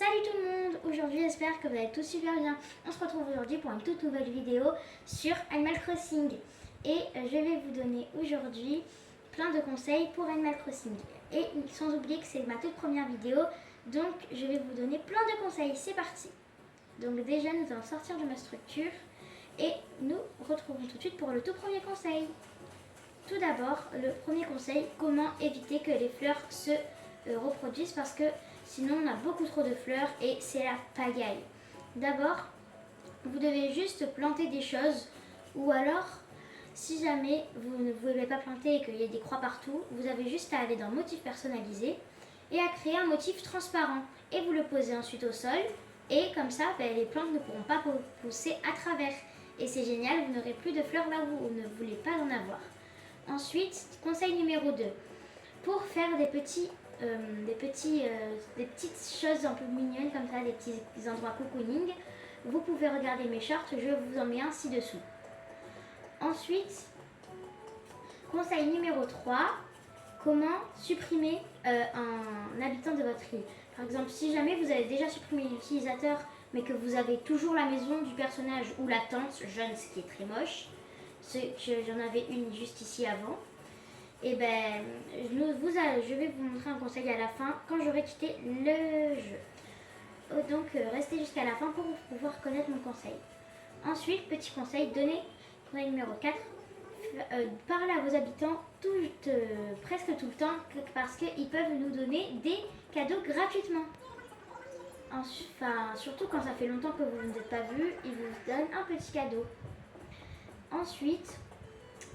Salut tout le monde. Aujourd'hui j'espère que vous allez tous super bien. On se retrouve aujourd'hui pour une toute nouvelle vidéo sur Animal Crossing. Et je vais vous donner aujourd'hui plein de conseils pour Animal Crossing. Et sans oublier que c'est ma toute première vidéo, donc je vais vous donner plein de conseils. C'est parti. Donc déjà nous allons sortir de ma structure et nous retrouvons tout de suite pour le tout premier conseil. Tout d'abord, le premier conseil, comment éviter que les fleurs se reproduisent parce que sinon on a beaucoup trop de fleurs et c'est la pagaille. D'abord, vous devez juste planter des choses ou alors, si jamais vous ne voulez pas planter et qu'il y a des croix partout, vous avez juste à aller dans motif personnalisé et à créer un motif transparent et vous le posez ensuite au sol et comme ça les plantes ne pourront pas pousser à travers et c'est génial, vous n'aurez plus de fleurs là où vous ne voulez pas en avoir. Ensuite, conseil numéro 2, pour faire des petites choses un peu mignonnes comme ça, des petits endroits cocooning, vous pouvez regarder mes shorts, je vous en mets un ci-dessous. Ensuite, conseil numéro 3, comment supprimer un habitant de votre île. Par exemple, si jamais vous avez déjà supprimé l'utilisateur, mais que vous avez toujours la maison du personnage ou la tente jaune, ce qui est très moche, j'en avais une juste ici avant, et ben je vais vous montrer un conseil à la fin quand j'aurai quitté le jeu. Donc restez jusqu'à la fin pour pouvoir connaître mon conseil. Ensuite, petit conseil, conseil numéro 4, parlez à vos habitants presque tout le temps parce qu'ils peuvent nous donner des cadeaux gratuitement. Enfin, surtout quand ça fait longtemps que vous ne vous êtes pas vus, ils vous donnent un petit cadeau. Ensuite,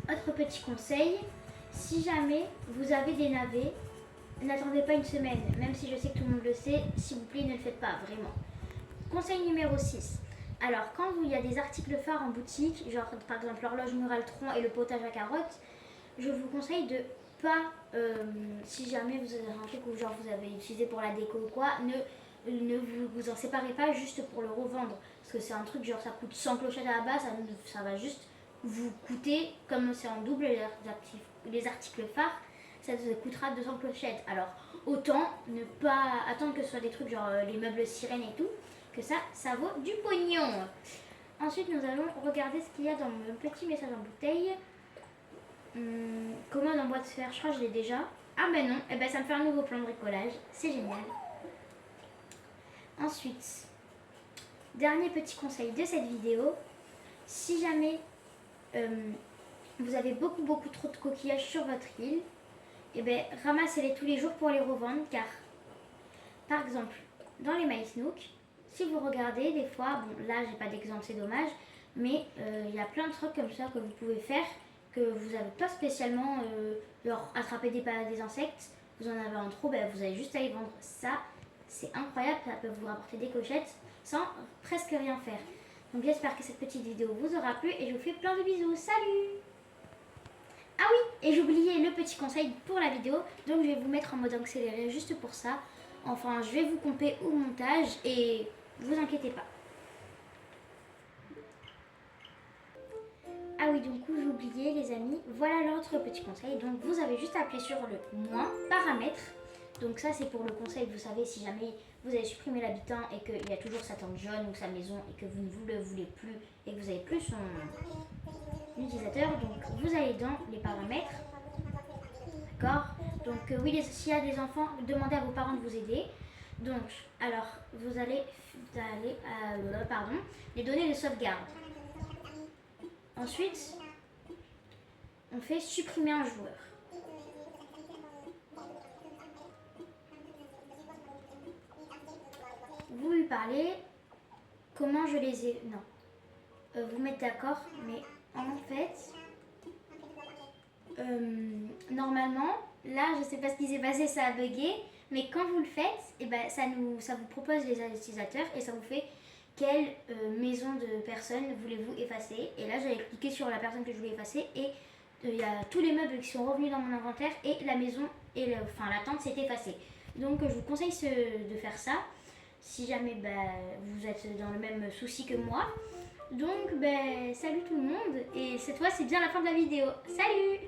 autre petit conseil, si jamais vous avez des navets, n'attendez pas une semaine, même si je sais que tout le monde le sait, s'il vous plaît ne le faites pas, vraiment. Conseil numéro 6, alors quand il y a des articles phares en boutique, genre par exemple l'horloge murale tronc et le potage à carottes, je vous conseille de pas, si jamais vous avez un truc où genre vous avez utilisé pour la déco ou quoi, ne vous en séparez pas juste pour le revendre, parce que c'est un truc genre ça coûte 100 clochettes à la base, ça va juste vous coûter, comme c'est en double les articles phares, ça vous coûtera 200 clochettes. Alors autant ne pas attendre que ce soit des trucs genre les meubles sirènes et tout, que ça vaut du pognon. Ensuite nous allons regarder ce qu'il y a dans mon petit message en bouteille. Commande en boîte de fer, je crois que je l'ai déjà. Ah ben non, et ben ça me fait un nouveau plan de bricolage, c'est génial. Ensuite, dernier petit conseil de cette vidéo, si jamais vous avez beaucoup trop de coquillages sur votre île, et ben ramassez-les tous les jours pour les revendre car, par exemple, dans les Maïs Nook, si vous regardez des fois, bon là j'ai pas d'exemple c'est dommage, mais il y a plein de trucs comme ça que vous pouvez faire que vous n'avez pas spécialement leur attraper des insectes, vous en avez en trop, ben, vous avez juste à y vendre ça, c'est incroyable, ça peut vous rapporter des cochettes sans presque rien faire. Donc j'espère que cette petite vidéo vous aura plu et je vous fais plein de bisous. Salut! Ah oui, et j'ai oublié le petit conseil pour la vidéo, donc je vais vous mettre en mode accéléré juste pour ça. Enfin, je vais vous couper au montage et vous inquiétez pas. Ah oui, du coup j'ai oublié les amis, voilà l'autre petit conseil. Donc vous avez juste à appuyer sur le moins paramètres. Donc ça c'est pour le conseil, vous savez, si jamais vous avez supprimé l'habitant et qu'il y a toujours sa tente jaune ou sa maison et que vous ne le voulez plus et que vous n'avez plus son utilisateur, donc vous allez dans les paramètres, d'accord. Donc oui, s'il y a des enfants, demandez à vos parents de vous aider. Donc alors vous allez les données de sauvegarde. Ensuite on fait supprimer un joueur. Vous lui parlez, comment je les ai... Non. Vous mettez d'accord, mais en fait... normalement, là, je sais pas ce qui s'est passé, ça a bugué, mais quand vous le faites, et ben, ça vous propose les utilisateurs et ça vous fait quelle maison de personne voulez-vous effacer. Et là, j'avais cliqué sur la personne que je voulais effacer et il y a tous les meubles qui sont revenus dans mon inventaire et la maison et la tente s'est effacée. Donc, je vous conseille de faire ça. Si jamais vous êtes dans le même souci que moi. Donc salut tout le monde et cette fois c'est bien la fin de la vidéo. Salut!